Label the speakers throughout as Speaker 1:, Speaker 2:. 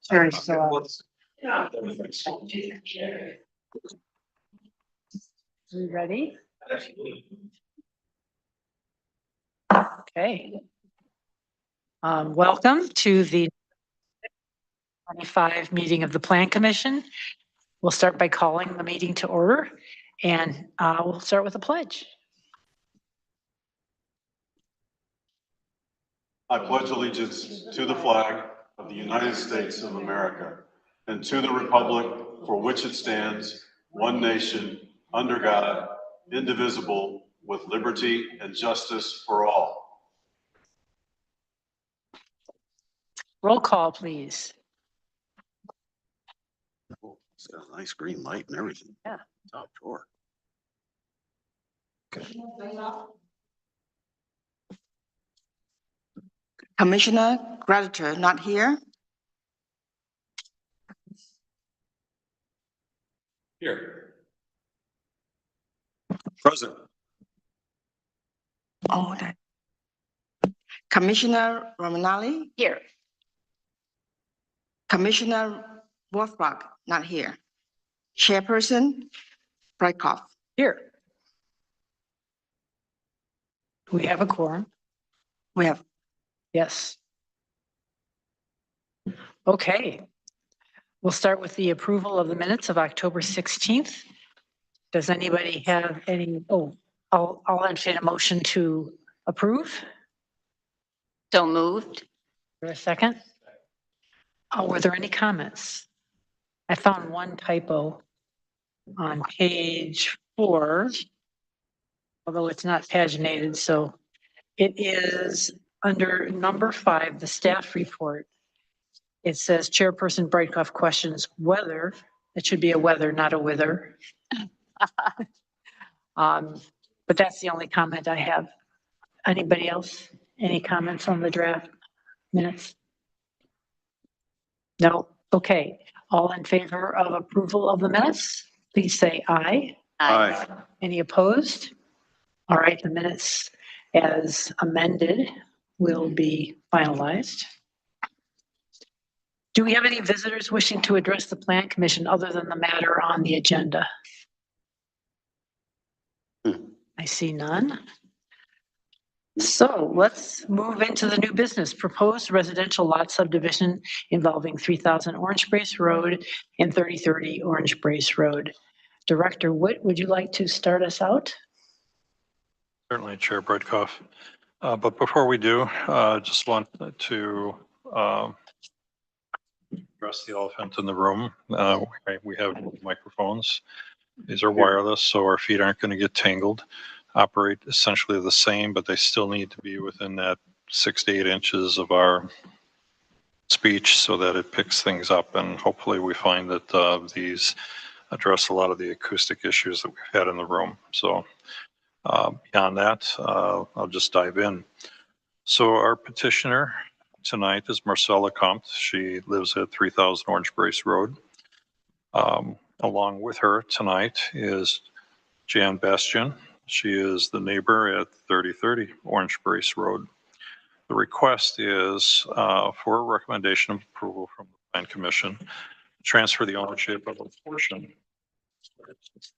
Speaker 1: Sherry's still out. Are we ready? Okay. Welcome to the 25 meeting of the Plan Commission. We'll start by calling the meeting to order, and we'll start with a pledge.
Speaker 2: I pledge allegiance to the flag of the United States of America and to the republic for which it stands, one nation, under God, indivisible, with liberty and justice for all.
Speaker 1: Roll call, please.
Speaker 2: Oh, it's got a nice green light and everything.
Speaker 1: Yeah.
Speaker 2: Top drawer.
Speaker 3: Commissioner Gratitude not here.
Speaker 2: Here. Present.
Speaker 3: Oh, that. Commissioner Romanelli.
Speaker 1: Here.
Speaker 3: Commissioner Wolfbach not here. Chairperson Brightcroft.
Speaker 1: Here. We have a quorum.
Speaker 3: We have
Speaker 1: Yes. Okay. We'll start with the approval of the minutes of October 16th. Does anybody have any, I'll entertain a motion to approve.
Speaker 4: So moved.
Speaker 1: For a second. Were there any comments? I found one typo on page 4, although it's not paginated, so it is under number 5, the staff report. It says Chairperson Brightcroft questions whether, it should be a whether, not a wither. But that's the only comment I have. Anybody else? Any comments on the draft minutes? No? Okay. All in favor of approval of the minutes, please say aye.
Speaker 2: Aye.
Speaker 1: Any opposed? All right, the minutes as amended will be finalized. Do we have any visitors wishing to address the Plan Commission other than the matter on the agenda? I see none. So let's move into the new business. Proposed residential lot subdivision involving 3000 Orange Brace Road and 3030 Orange Brace Road. Director Witt, would you like to start us out?
Speaker 5: Certainly, Chair Brightcroft. But before we do, just want to address the elephant in the room. We have microphones. These are wireless, so our feet aren't going to get tangled. Operate essentially the same, but they still need to be within that 6 to 8 inches of our speech so that it picks things up. And hopefully we find that these address a lot of the acoustic issues that we've had in the room. So beyond that, I'll just dive in. So our petitioner tonight is Marcella Compt. She lives at 3000 Orange Brace Road. Along with her tonight is Jan Bastian. She is the neighbor at 3030 Orange Brace Road. The request is for a recommendation of approval from the Plan Commission to transfer the ownership of a portion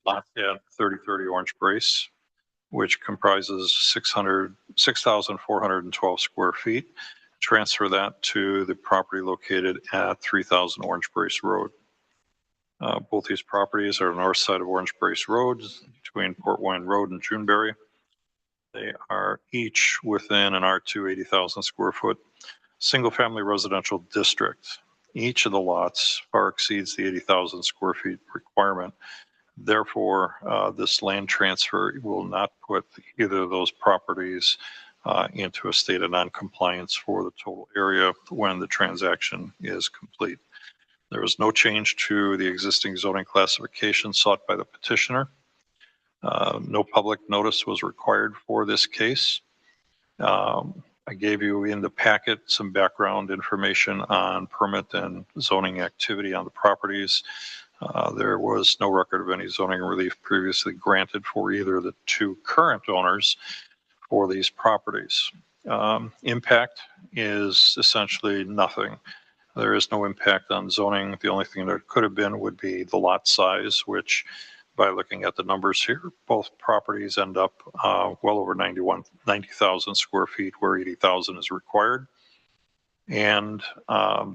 Speaker 5: lot at 3030 Orange Brace, which comprises 6,412 square feet. Transfer that to the property located at 3000 Orange Brace Road. Both these properties are north side of Orange Brace Road, between Port Wine Road and Juneberry. They are each within an R2 80,000 square foot single family residential district. Each of the lots far exceeds the 80,000 square feet requirement. Therefore, this land transfer will not put either of those properties into a state of non-compliance for the total area when the transaction is complete. There is no change to the existing zoning classification sought by the petitioner. No public notice was required for this case. I gave you in the packet some background information on permit and zoning activity on the properties. There was no record of any zoning relief previously granted for either of the two current owners for these properties. Impact is essentially nothing. There is no impact on zoning. The only thing that could have been would be the lot size, which by looking at the numbers here, both properties end up well over 90,000 square feet where 80,000 is required. And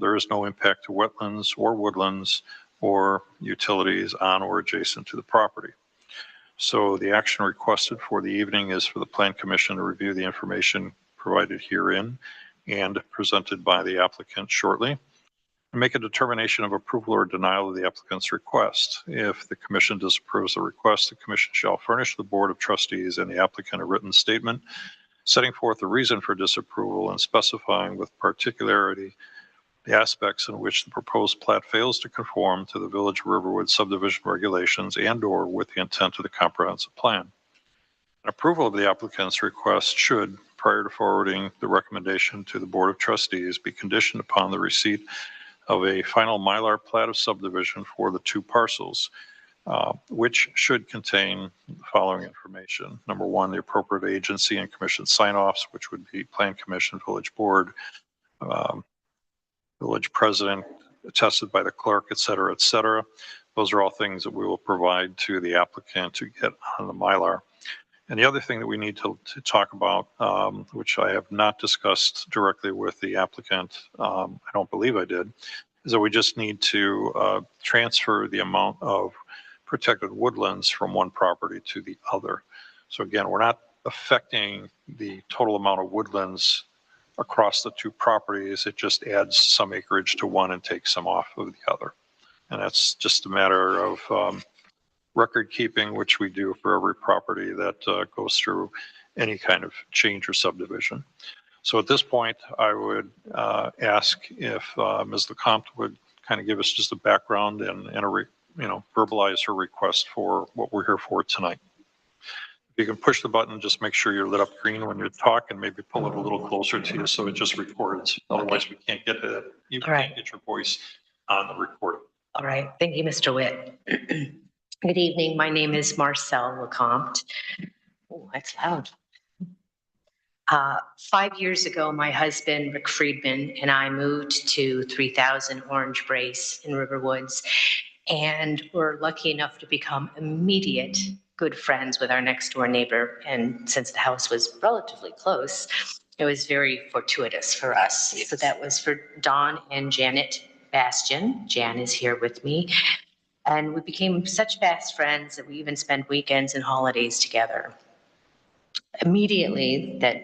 Speaker 5: there is no impact to wetlands or woodlands or utilities on or adjacent to the property. So the action requested for the evening is for the Plan Commission to review the information provided herein and presented by the applicant shortly, and make a determination of approval or denial of the applicant's request. If the commission disapproves the request, the commission shall furnish the Board of Trustees and the applicant a written statement setting forth the reason for disapproval and specifying with particularity the aspects in which the proposed plat fails to conform to the Village of Riverwood subdivision regulations and/or with the intent of the comprehensive plan. Approval of the applicant's request should, prior to forwarding the recommendation to the Board of Trustees, be conditioned upon the receipt of a final Mylar plat of subdivision for the two parcels, which should contain the following information. Number one, the appropriate agency and commission sign-offs, which would be Plan Commission, Village Board, Village President, attested by the clerk, et cetera, et cetera. Those are all things that we will provide to the applicant to get on the Mylar. And the other thing that we need to talk about, which I have not discussed directly with the applicant, I don't believe I did, is that we just need to transfer the amount of protected woodlands from one property to the other. So again, we're not affecting the total amount of woodlands across the two properties. It just adds some acreage to one and takes some off of the other. And that's just a matter of record keeping, which we do for every property that goes through any kind of change or subdivision. So at this point, I would ask if Ms. LeCompte would kind of give us just a background and verbalize her request for what we're here for tonight. If you can push the button, just make sure you're lit up green when you talk and maybe pull it a little closer to you so it just records. Otherwise, we can't get to that. You can't get your voice on the recording.
Speaker 6: All right. Thank you, Mr. Witt. Good evening. My name is Marcelle LeCompte. Oh, that's loud. 5 years ago, my husband, Rick Friedman, and I moved to 3000 Orange Brace in Riverwoods, and were lucky enough to become immediate good friends with our next door neighbor. And since the house was relatively close, it was very fortuitous for us. So that was for Don and Janet Bastian. Jan is here with me. And we became such fast friends that we even spent weekends and holidays together. Immediately that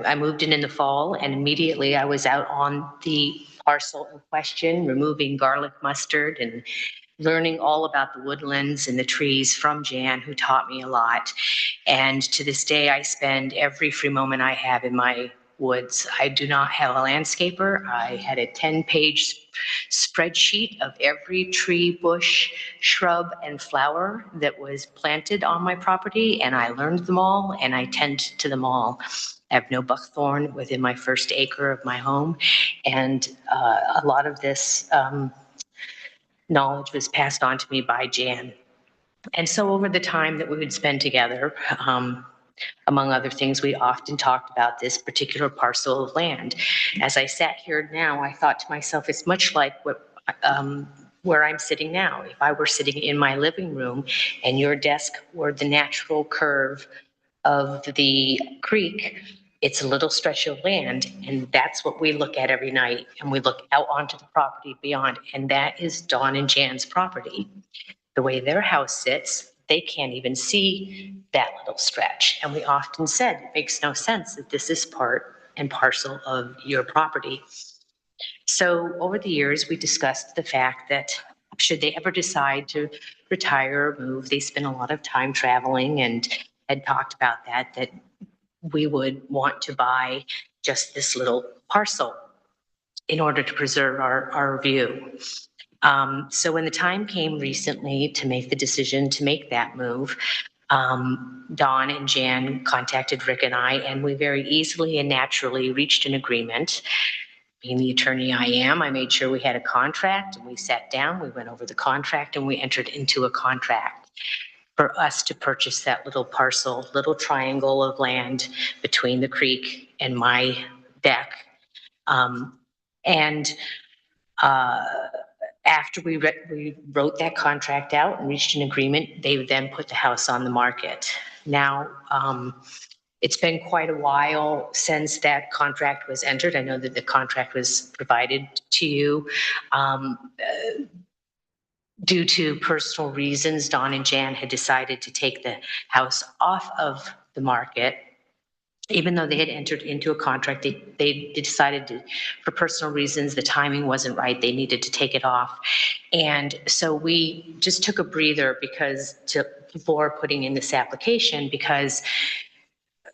Speaker 6: I moved in the fall, and immediately I was out on the parcel in question, removing garlic mustard and learning all about the woodlands and the trees from Jan, who taught me a lot. And to this day, I spend every free moment I have in my woods. I do not have a landscaper. I had a 10-page spreadsheet of every tree, bush, shrub, and flower that was planted on my property, and I learned them all, and I tend to them all. I have no buckthorn within my first acre of my home, and a lot of this knowledge was passed on to me by Jan. And so over the time that we would spend together, among other things, we often talked about this particular parcel of land. As I sat here now, I thought to myself, it's much like where I'm sitting now. If I were sitting in my living room and your desk were the natural curve of the creek, it's a little stretch of land, and that's what we look at every night. And we look out onto the property beyond, and that is Dawn and Jan's property. The way their house sits, they can't even see that little stretch. And we often said, it makes no sense that this is part and parcel of your property. So over the years, we discussed the fact that should they ever decide to retire or move, they spend a lot of time traveling, and had talked about that we would want to buy just this little parcel in order to preserve our view. So when the time came recently to make the decision to make that move, Dawn and Jan contacted Rick and I, and we very easily and naturally reached an agreement. Being the attorney I am, I made sure we had a contract, and we sat down, we went over the contract, and we entered into a contract for us to purchase that little parcel, little triangle of land between the creek and my deck. And After we wrote that contract out and reached an agreement, they then put the house on the market. Now, it's been quite a while since that contract was entered. I know that the contract was provided to you. Due to personal reasons, Don and Jan had decided to take the house off of the market. Even though they had entered into a contract, they decided to, for personal reasons, the timing wasn't right. They needed to take it off. And so we just took a breather before putting in this application, because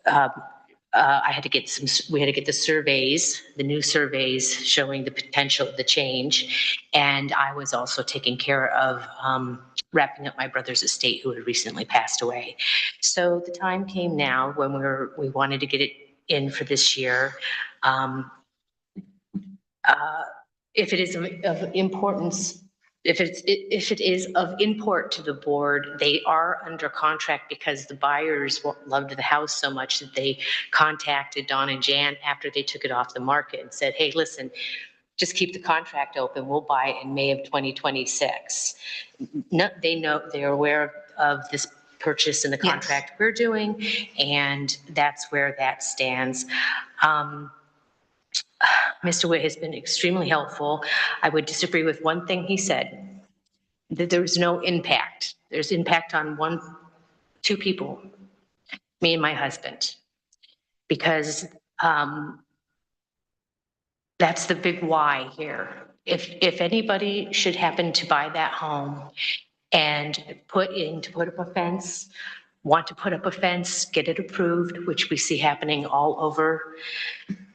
Speaker 6: we had to get the surveys, the new surveys showing the potential of the change. And I was also taking care of wrapping up my brother's estate, who had recently passed away. So the time came now when we wanted to get it in for this year. If it is of importance, if it is of import to the board, they are under contract, because the buyers loved the house so much that they contacted Don and Jan after they took it off the market and said, hey, listen, just keep the contract open. We'll buy it in May of 2026. No, they're aware of this purchase and the contract we're doing, and that's where that stands. Mr. Witt has been extremely helpful. I would disagree with one thing he said, that there's no impact. There's impact on two people, me and my husband, because that's the big why here. If anybody should happen to buy that home and want to put up a fence, get it approved, which we see happening all over,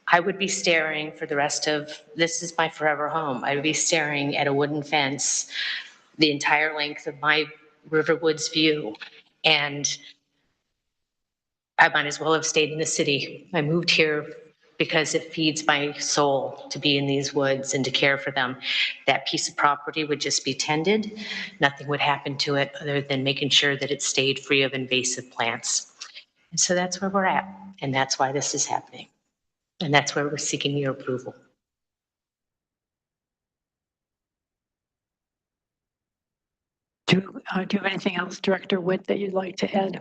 Speaker 6: I would be staring for the rest of, this is my forever home. I would be staring at a wooden fence the entire length of my Riverwoods view. And I might as well have stayed in the city. I moved here because it feeds my soul to be in these woods and to care for them. That piece of property would just be tended. Nothing would happen to it other than making sure that it stayed free of invasive plants. And so that's where we're at. And that's why this is happening. And that's where we're seeking your approval.
Speaker 1: Do you have anything else, Director Witt, that you'd like to add?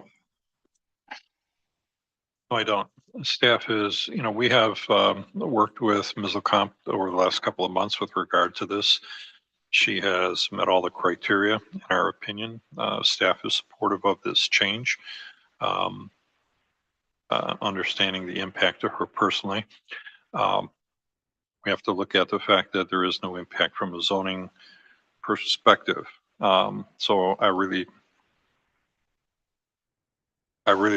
Speaker 5: No, I don't. Staff is, we have worked with Ms. LeCompte over the last couple of months with regard to this. She has met all the criteria, in our opinion. Staff is supportive of this change, understanding the impact to her personally. We have to look at the fact that there is no impact from a zoning perspective. So I really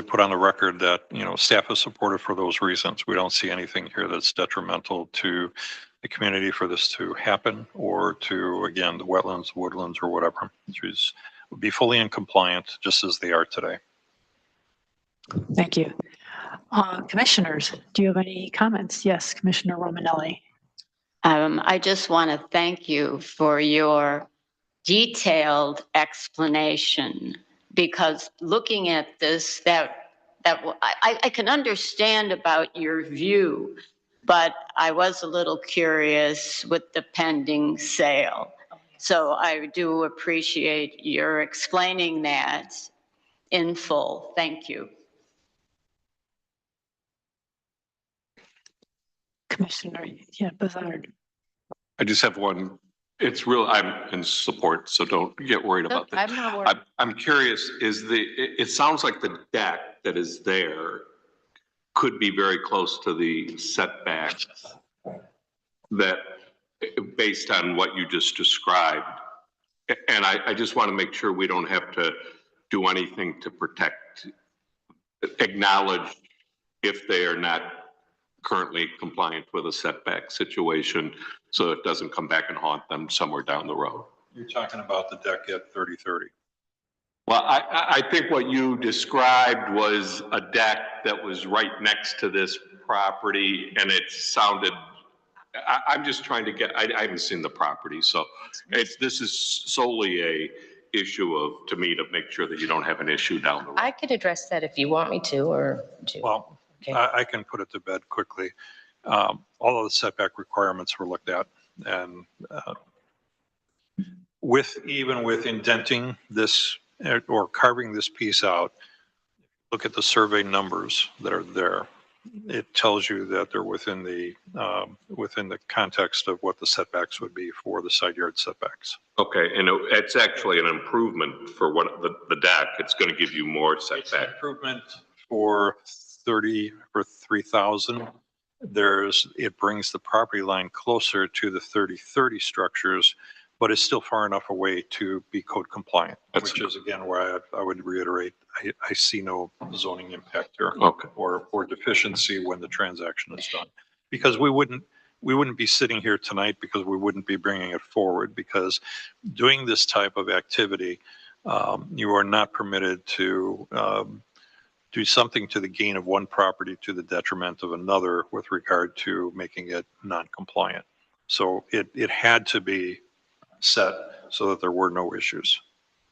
Speaker 5: put on the record that, staff is supportive for those reasons. We don't see anything here that's detrimental to the community for this to happen, or to, again, the wetlands, woodlands, or whatever. She's would be fully in compliance, just as they are today.
Speaker 1: Thank you. Commissioners, do you have any comments? Yes, Commissioner Romanelli.
Speaker 4: I just want to thank you for your detailed explanation, because looking at this, I can understand about your view, but I was a little curious with the pending sale. So I do appreciate your explaining that in full. Thank you.
Speaker 1: Commissioner Bazard.
Speaker 7: I just have one. It's real. I'm in support, so don't get worried about that.
Speaker 4: I'm not worried.
Speaker 7: I'm curious. It sounds like the deck that is there could be very close to the setback that, based on what you just described. And I just want to make sure we don't have to do anything to acknowledge if they are not currently compliant with a setback situation, so it doesn't come back and haunt them somewhere down the road.
Speaker 5: You're talking about the deck at 3030.
Speaker 7: Well, I think what you described was a deck that was right next to this property, and it sounded, I'm just trying to get, I haven't seen the property, so this is solely a issue of, to me, to make sure that you don't have an issue down the road.
Speaker 6: I could address that if you want me to, or do.
Speaker 5: Well,
Speaker 6: Okay.
Speaker 5: I can put it to bed quickly. All of the setback requirements were looked at And even with indenting this or carving this piece out, look at the survey numbers that are there. It tells you that they're within the context of what the setbacks would be for the side yard setbacks.
Speaker 7: Okay, and it's actually an improvement for what the deck. It's going to give you more
Speaker 5: It's an
Speaker 7: setback.
Speaker 5: improvement for 3,000. It brings the property line closer to the 30-30 structures, but it's still far enough away to be code compliant, which is again why I would reiterate, I see no zoning impact here.
Speaker 7: Okay.
Speaker 5: Or deficiency when the transaction is done. Because we wouldn't be sitting here tonight because we wouldn't be bringing it forward, because doing this type of activity, you are not permitted to do something to the gain of one property to the detriment of another with regard to making it non-compliant. So it had to be set so that there were no issues.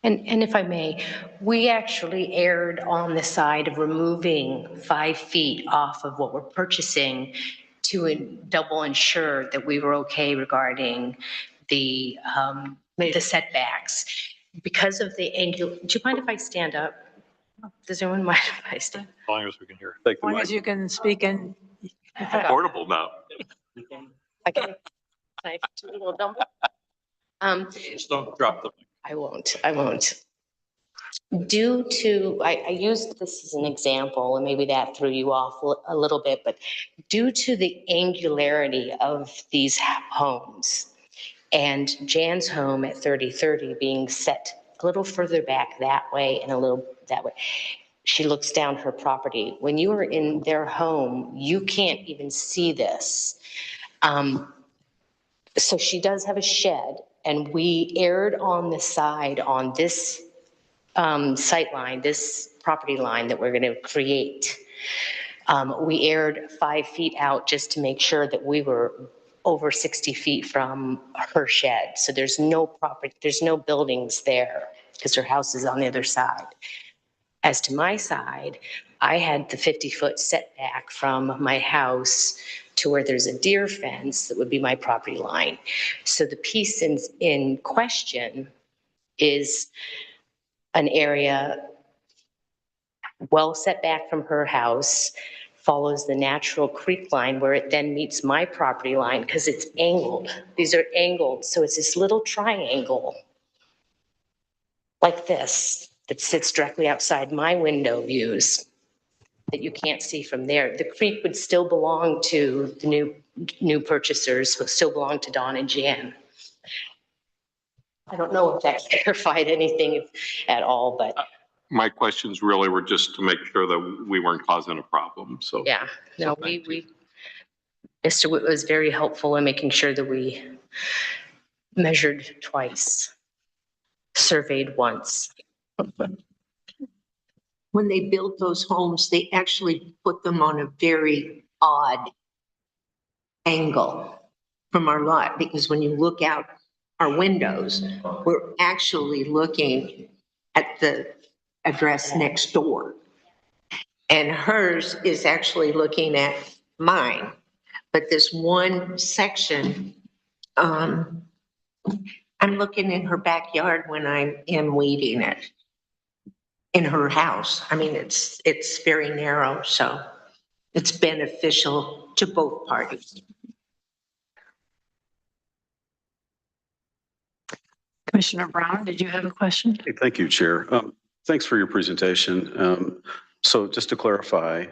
Speaker 6: And if I may, we actually erred on the side of removing 5 feet off of what we're purchasing to double ensure that we were okay regarding the setbacks. Because of the angle, do you mind if I stand up? Does anyone mind if I stand?
Speaker 5: As long as we can hear.
Speaker 2: Take
Speaker 1: As long as you can speak in.
Speaker 7: Portable now.
Speaker 6: Okay. I do a little dumb.
Speaker 5: Just don't drop the.
Speaker 6: I won't. Due to, I used this as an example, and maybe that threw you off a little bit, but due to the angularity of these homes and Jan's home at 3030 being set a little further back that way and a little that way, she looks down her property. When you are in their home, you can't even see this. So she does have a shed, and we erred on the side on this sight line, this property line that we're going to create. We erred 5 feet out just to make sure that we were over 60 feet from her shed. So there's no property, there's no buildings there because her house is on the other side. As to my side, I had the 50-foot setback from my house to where there's a deer fence that would be my property line. So the piece in question is an area well set back from her house, follows the natural creek line where it then meets my property line because it's angled. These are angled, so it's this little triangle like this that sits directly outside my window views that you can't see from there. The creek would still belong to the new purchasers, would still belong to Don and Jan. I don't know if that clarified anything at all, but
Speaker 7: My questions really were just to make sure that we weren't causing a problem, so.
Speaker 6: yeah, no,
Speaker 7: So thank you.
Speaker 6: Mr. Witt was very helpful in making sure that we measured twice, surveyed once.
Speaker 8: When they built those homes, they actually put them on a very odd angle from our lot, because when you look out our windows, we're actually looking at the address next door. And hers is actually looking at mine. But this one section, I'm looking in her backyard when I am weeding it. In her house. I mean, it's very narrow, so it's beneficial to both parties.
Speaker 1: Commissioner Brown, did you have a question?
Speaker 2: Hey, thank you, Chair. Thanks for your presentation. So just to clarify,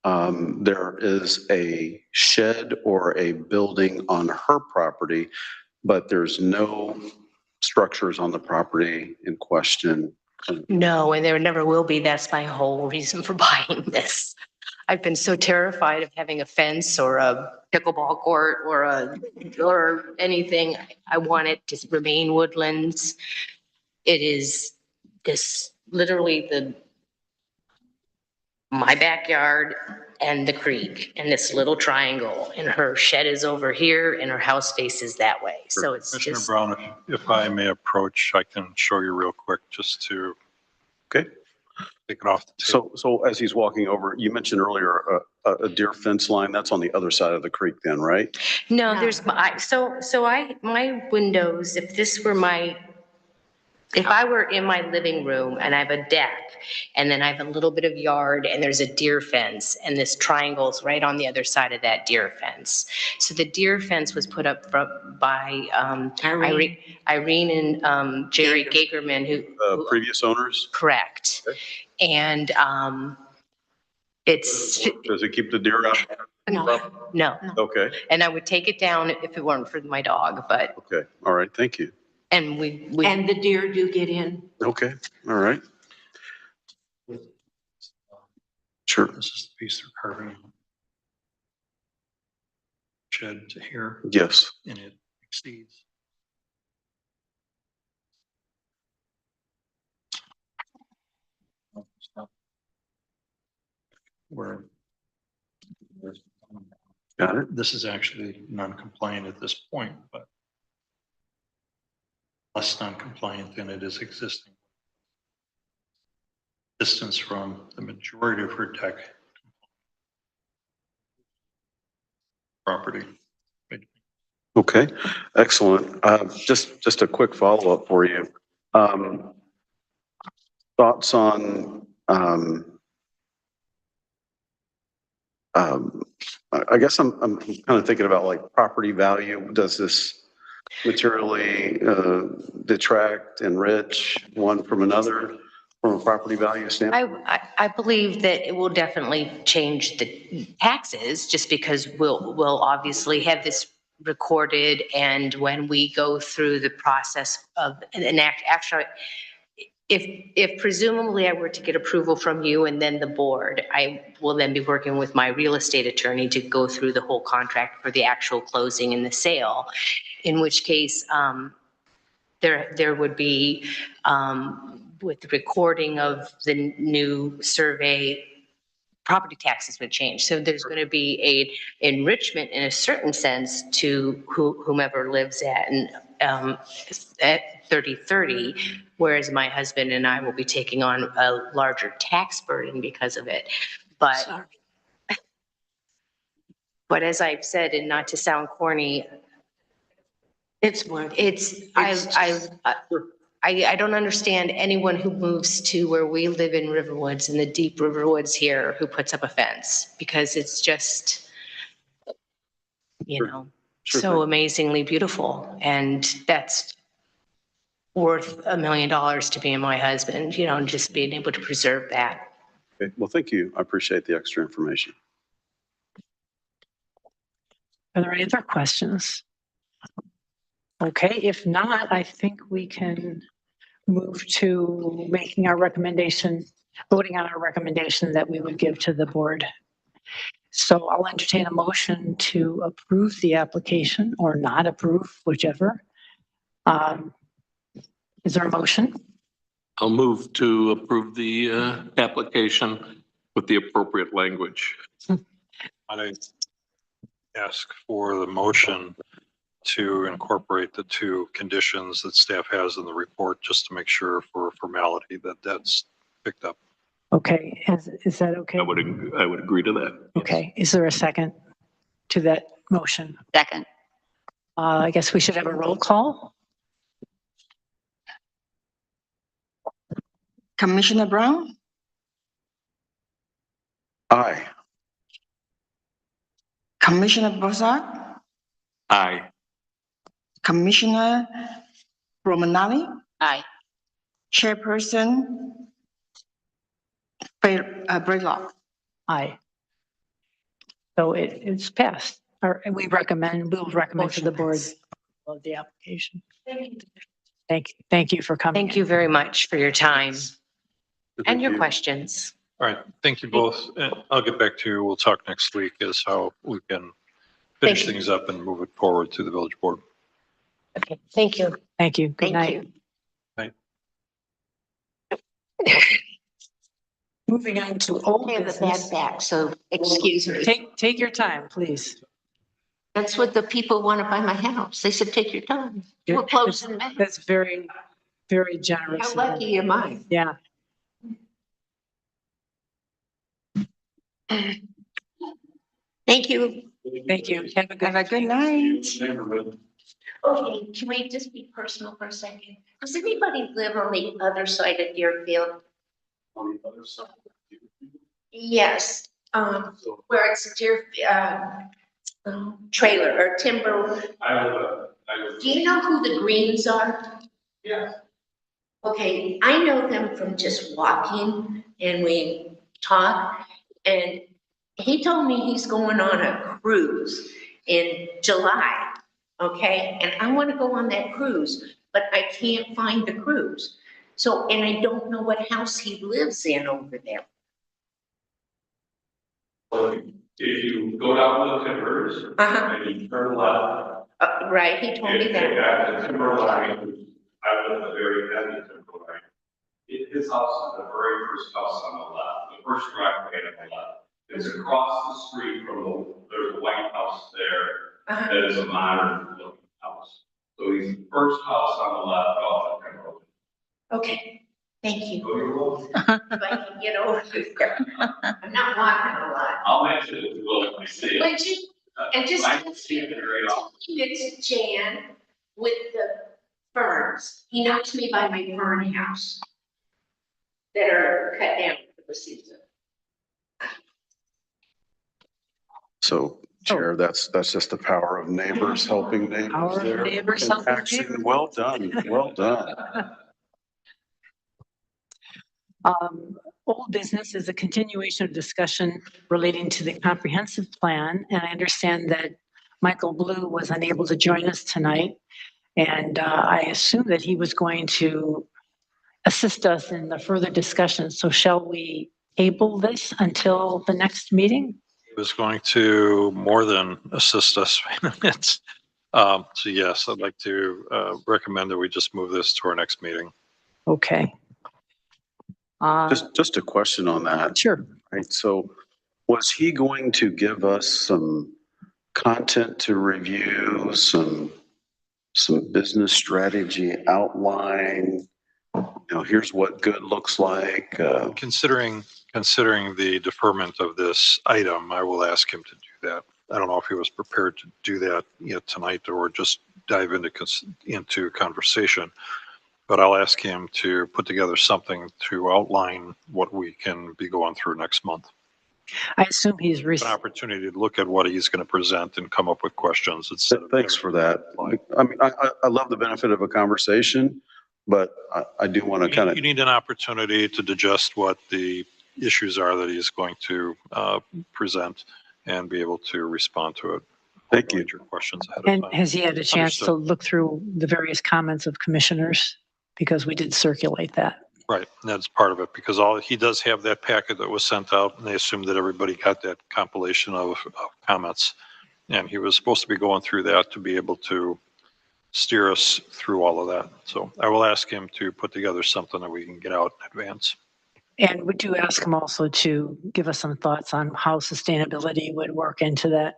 Speaker 2: there is a shed or a building on her property, but there's no structures on the property in question.
Speaker 6: No, and there never will be. That's my whole reason for buying this. I've been so terrified of having a fence or a pickleball court or anything. I want it to remain woodlands. It is this literally my backyard and the creek and this little triangle, and her shed is over here and her house faces that way. So it's
Speaker 5: Commissioner
Speaker 6: just.
Speaker 5: Brown, if I may approach, I can show you real quick just to.
Speaker 2: Okay.
Speaker 5: take it off the table.
Speaker 2: So as he's walking over, you mentioned earlier, a deer fence line, that's on the other side of the creek then, right?
Speaker 6: No,
Speaker 8: No.
Speaker 6: there's, my windows, if I were in my living room and I have a deck and then I have a little bit of yard and there's a deer fence and this triangle's right on the other side of that deer fence. So the deer fence was put up by Irene and Jerry Gagerman, who
Speaker 2: Previous owners?
Speaker 6: correct.
Speaker 2: Okay.
Speaker 6: And it's,
Speaker 2: Does it keep the deer out?
Speaker 6: no.
Speaker 2: Okay,
Speaker 6: And I would take it down if it weren't for my dog, but,
Speaker 2: okay, all right, thank you.
Speaker 6: and we.
Speaker 8: And the deer do get in.
Speaker 2: Okay, all right. Sure,
Speaker 5: This is the piece they're carving. Shed to here,
Speaker 2: yes.
Speaker 5: and it exceeds. Where
Speaker 2: Got it.
Speaker 5: this is actually non-compliant at this point, but less non-compliant than it is existing. Distance from the majority of her deck property.
Speaker 2: Okay, excellent. Just a quick follow-up for you. Thoughts on, I guess I'm kind of thinking about like property value. Does this materially detract, enrich one from another from a property value standpoint?
Speaker 6: I believe that it will definitely change the taxes just because we'll obviously have this recorded. And when we go through the process of actually, if presumably I were to get approval from you and then the board, I will then be working with my real estate attorney to go through the whole contract for the actual closing and the sale, in which case there would be, with the recording of the new survey, property taxes would change. So there's going to be a enrichment in a certain sense to whomever lives at 3030, whereas my husband and I will be taking on a larger tax burden because of it. But as I've said, and not to sound corny,
Speaker 8: It's worth it.
Speaker 6: I don't understand anyone who moves to where we live in Riverwoods, in the deep Riverwoods here, who puts up a fence, because it's just,
Speaker 2: Sure
Speaker 6: so
Speaker 2: thing.
Speaker 6: amazingly beautiful. And that's worth $1 million to me and my husband, just being able to preserve that.
Speaker 2: Okay, well, thank you. I appreciate the extra information.
Speaker 1: Are there any other questions? Okay, if not, I think we can move to making our recommendation, voting on our recommendation that we would give to the board. So I'll entertain a motion to approve the application or not approve, whichever. Is there a motion?
Speaker 7: I'll move to approve the application with the appropriate language.
Speaker 5: I ask for the motion to incorporate the two conditions that staff has in the report, just to make sure for formality that that's picked up.
Speaker 1: Okay, is that okay?
Speaker 7: I would agree to that.
Speaker 1: Okay, is there a second to that motion?
Speaker 4: Second.
Speaker 1: I guess we should have a roll call.
Speaker 3: Commissioner Brown,
Speaker 2: Aye.
Speaker 3: Commissioner Bozard,
Speaker 7: Aye.
Speaker 3: Commissioner Romanelli,
Speaker 4: Aye.
Speaker 3: Chairperson Braylock.
Speaker 1: Aye. So it's passed, or we'll recommend to the board of the application. Thank you for coming.
Speaker 6: Thank you very much for your time and
Speaker 2: Thank
Speaker 6: your
Speaker 2: you.
Speaker 6: questions.
Speaker 5: All right, thank you both. And I'll get back to you. We'll talk next week as how we can finish
Speaker 6: Thank you.
Speaker 5: things up and move it forward to the village board.
Speaker 6: Okay, thank you.
Speaker 1: Thank you. Good
Speaker 4: Thank
Speaker 1: night.
Speaker 4: you.
Speaker 1: Moving on to old
Speaker 8: I have a
Speaker 1: business.
Speaker 8: bad back, so excuse me.
Speaker 1: Take your time, please.
Speaker 8: That's what the people want to buy my house. They said, take your time. We're closing May.
Speaker 1: That's very, very generous.
Speaker 8: How
Speaker 1: of them.
Speaker 8: lucky am I?
Speaker 1: Yeah.
Speaker 8: Thank you.
Speaker 1: Thank you. Have a good.
Speaker 3: Have a good night.
Speaker 9: Okay, can we just be personal for a second? Does anybody live on the other side of Deerfield?
Speaker 2: On the other side.
Speaker 9: Yes, where it's Deer, trailer or timber. Do you know who the Greens are?
Speaker 2: Yeah.
Speaker 9: Okay, I know them from just walking and we talk. And he told me he's going on a cruise in July, okay? And I want to go on that cruise, but I can't find the cruise. So, and I don't know what house he lives in over there.
Speaker 7: If you go down to the timbers
Speaker 9: Uh-huh,
Speaker 7: and you turn left,
Speaker 9: right, he told me
Speaker 7: and
Speaker 9: that.
Speaker 7: take that to timber line, I live at the very end of timber line. His house is the very first house on the left, the first driveway on the left. It's across the street from there's a white house there
Speaker 9: Uh-huh.
Speaker 7: that is a modern looking house. So he's the first house on the left off of timber line.
Speaker 9: Okay, thank you.
Speaker 7: So you're welcome.
Speaker 9: If I can get over there. I'm not walking a lot.
Speaker 7: I'll mention it to Will when I see it.
Speaker 9: Would you, and just.
Speaker 7: I don't see it very often.
Speaker 9: It's Jan with the ferns. He knows me by my fern house that are cut down for the season.
Speaker 2: So Chair, that's just the power of neighbors helping neighbors
Speaker 1: Power of
Speaker 2: there.
Speaker 1: neighbors
Speaker 2: In
Speaker 1: helping
Speaker 2: action.
Speaker 1: neighbors.
Speaker 2: Well done, well done.
Speaker 1: Old business is a continuation of discussion relating to the comprehensive plan. And I understand that Michael Blue was unable to join us tonight. And I assume that he was going to assist us in the further discussion. So shall we table this until the next meeting?
Speaker 5: He was going to more than assist us. It's, so yes, I'd like to recommend that we just move this to our next meeting.
Speaker 1: Okay.
Speaker 2: Just a question on that,
Speaker 1: Sure.
Speaker 2: right? So was he going to give us some content to review, some business strategy outline? You know, here's what good looks like.
Speaker 5: Considering the deferment of this item, I will ask him to do that. I don't know if he was prepared to do that yet tonight or just dive into conversation. But I'll ask him to put together something to outline what we can be going through next month.
Speaker 1: I assume he's
Speaker 5: An opportunity to look at what he's going to present and come up with questions instead of.
Speaker 2: Thanks for that. I mean, I love the benefit of a conversation, but I do want to kind of.
Speaker 5: You need an opportunity to digest what the issues are that he's going to present and be able to respond to it.
Speaker 2: Thank you.
Speaker 5: Your questions ahead of
Speaker 1: And
Speaker 5: time.
Speaker 1: has he had a chance to
Speaker 5: Understood.
Speaker 1: look through the various comments of commissioners? Because we did circulate that.
Speaker 5: Right, and that's part of it, because he does have that packet that was sent out, and they assumed that everybody got that compilation of comments. And he was supposed to be going through that to be able to steer us through all of that. So I will ask him to put together something that we can get out in advance.
Speaker 1: And would you ask him also to give us some thoughts on how sustainability would work into that?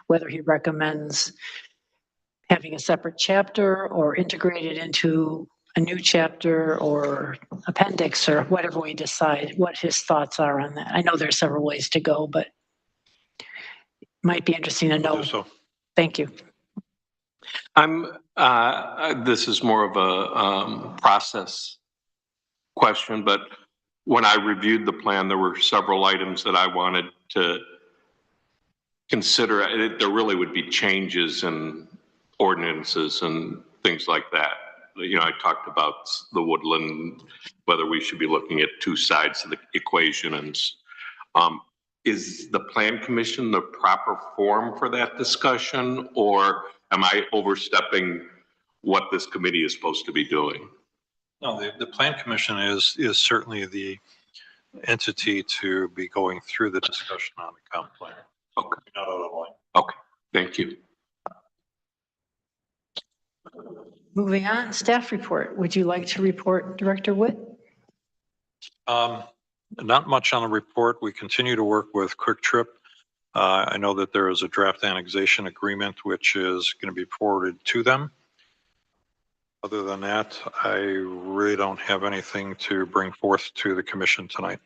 Speaker 1: Whether he recommends having a separate chapter or integrated into a new chapter or appendix or whatever we decide, what his thoughts are on that. I know there's several ways to go, but it might be interesting to know.
Speaker 5: So
Speaker 1: Thank you.
Speaker 7: This is more of a process question, but when I reviewed the plan, there were several items that I wanted to consider. There really would be changes in ordinances and things like that. You know, I talked about the woodland, whether we should be looking at two sides of the equation. And is the Plan Commission the proper forum for that discussion, or am I overstepping what this committee is supposed to be doing?
Speaker 5: no, the Plan Commission is certainly the entity to be going through the discussion on the comp plan.
Speaker 7: Okay,
Speaker 5: Not out of line.
Speaker 7: okay, thank you.
Speaker 1: Moving on, staff report. Would you like to report, Director Witt?
Speaker 5: Not much on the report. We continue to work with Quick Trip. I know that there is a draft annexation agreement which is going to be forwarded to them. Other than that, I really don't have anything to bring forth to the commission tonight.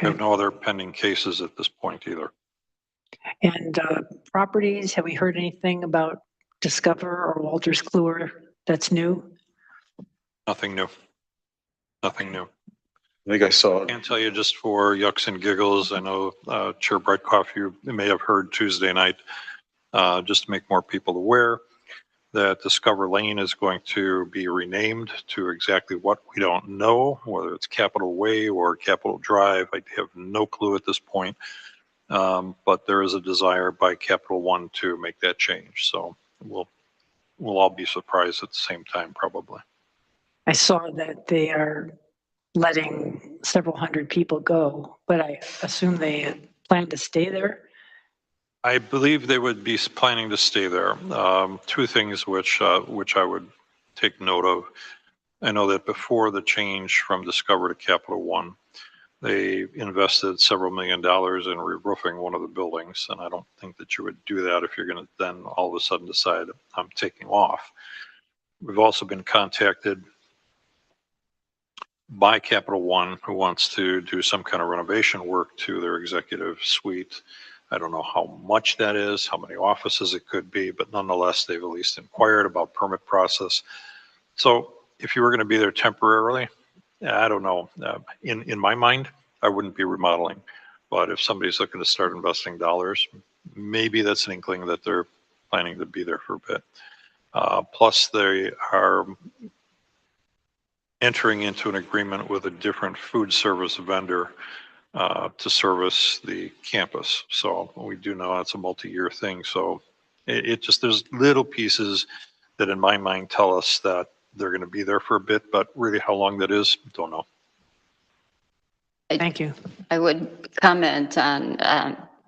Speaker 5: I have no other pending cases at this point either.
Speaker 1: And properties, have we heard anything about Discover or Walters Kluwer that's new?
Speaker 5: Nothing new. Nothing new.
Speaker 2: I think I saw,
Speaker 5: Can't tell you just for yucks and giggles. I know Chair Brightcoff, you may have heard Tuesday night, just to make more people aware that Discover Lane is going to be renamed to exactly what we don't know, whether it's Capitol Way or Capitol Drive. I have no clue at this point. But there is a desire by Capital One to make that change. So we'll all be surprised at the same time, probably.
Speaker 1: I saw that they are letting several hundred people go, but I assume they plan to stay there.
Speaker 5: I believe they would be planning to stay there. Two things which I would take note of. I know that before the change from Discover to Capital One, they invested several $1 million in re-roofing one of the buildings, and I don't think that you would do that if you're going to then all of a sudden decide I'm taking off. We've also been contacted by Capital One, who wants to do some kind of renovation work to their executive suite. I don't know how much that is, how many offices it could be, but nonetheless, they've at least inquired about permit process. So if you were going to be there temporarily, I don't know. In my mind, I wouldn't be remodeling. But if somebody's looking to start investing dollars, maybe that's an inkling that they're planning to be there for a bit. Plus, they are entering into an agreement with a different food service vendor to service the campus. So we do know it's a multi-year thing. So it just, there's little pieces that in my mind tell us that they're going to be there for a bit, but really how long that is, don't know.
Speaker 1: Thank you.
Speaker 4: I would comment on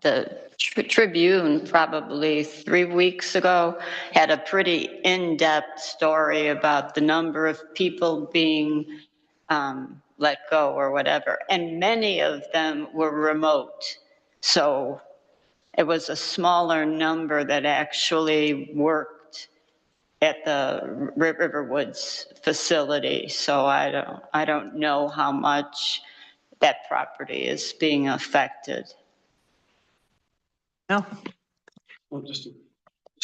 Speaker 4: the Tribune probably 3 weeks ago had a pretty in-depth story about the number of people being let go or whatever, and many of them were remote. So it was a smaller number that actually worked at the Riverwoods facility. So I don't know how much that property is being affected.
Speaker 1: No,
Speaker 2: well, just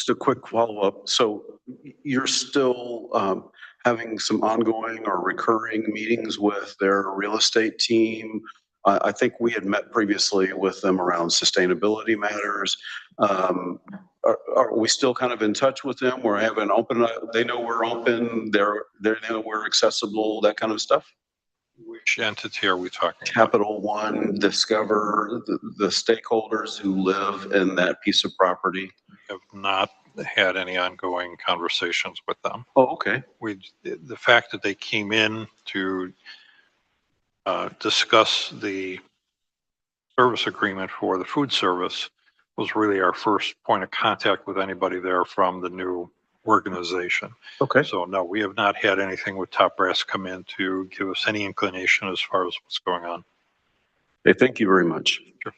Speaker 2: a quick follow-up. So you're still having some ongoing or recurring meetings with their real estate team? I think we had met previously with them around sustainability matters. Are we still kind of in touch with them? We're having open, they know we're open, they know we're accessible, that kind of stuff?
Speaker 5: Which entity are we talking about?
Speaker 2: Capital One, Discover, the stakeholders who live in that piece of property.
Speaker 5: Have not had any ongoing conversations with them.
Speaker 2: Oh, okay.
Speaker 5: The fact that they came in to discuss the service agreement for the food service was really our first point of contact with anybody there from the new organization.
Speaker 2: Okay.
Speaker 5: So no, we have not had anything with Top Brass come in to give us any inclination as far as what's going on.
Speaker 2: Hey, thank you very much.
Speaker 5: Sure.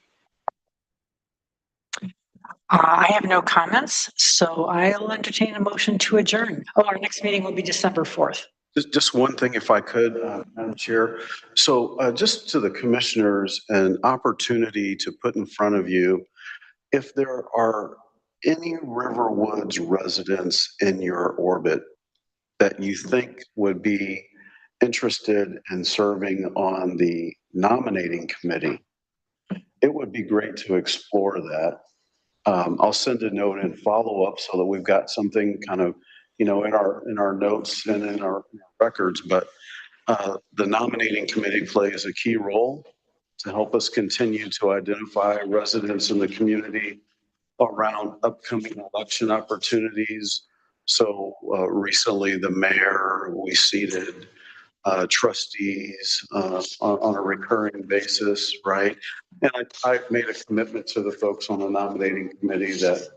Speaker 1: I have no comments, so I'll entertain a motion to adjourn. Oh, our next meeting will be December 4th.
Speaker 2: Just one thing, if I could, Madam Chair. So just to the commissioners, an opportunity to put in front of you, if there are any Riverwoods residents in your orbit that you think would be interested in serving on the nominating committee, it would be great to explore that. I'll send a note and follow up so that we've got something kind of, you know, in our notes and in our records, but the nominating committee plays a key role to help us continue to identify residents in the community around upcoming election opportunities. So recently the mayor, we seated trustees on a recurring basis, right? And I've made a commitment to the folks on the nominating committee that,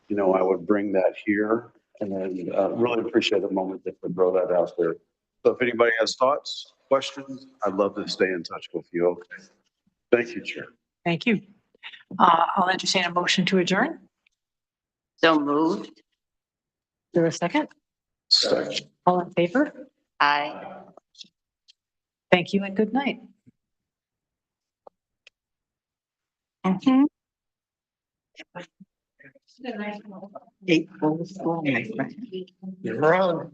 Speaker 2: you know, I would bring that here, and then really appreciate the moment that we throw that out there. So if anybody has thoughts, questions, I'd love to stay in touch with you. Okay. Thank you, Chair.
Speaker 1: Thank you. I'll entertain a motion to adjourn.
Speaker 4: So moved.
Speaker 1: Is there a second?
Speaker 2: Second.
Speaker 1: All in favor?
Speaker 4: Aye.
Speaker 1: Thank you and good night.
Speaker 3: Mhm. 804, my friend.
Speaker 8: You're wrong.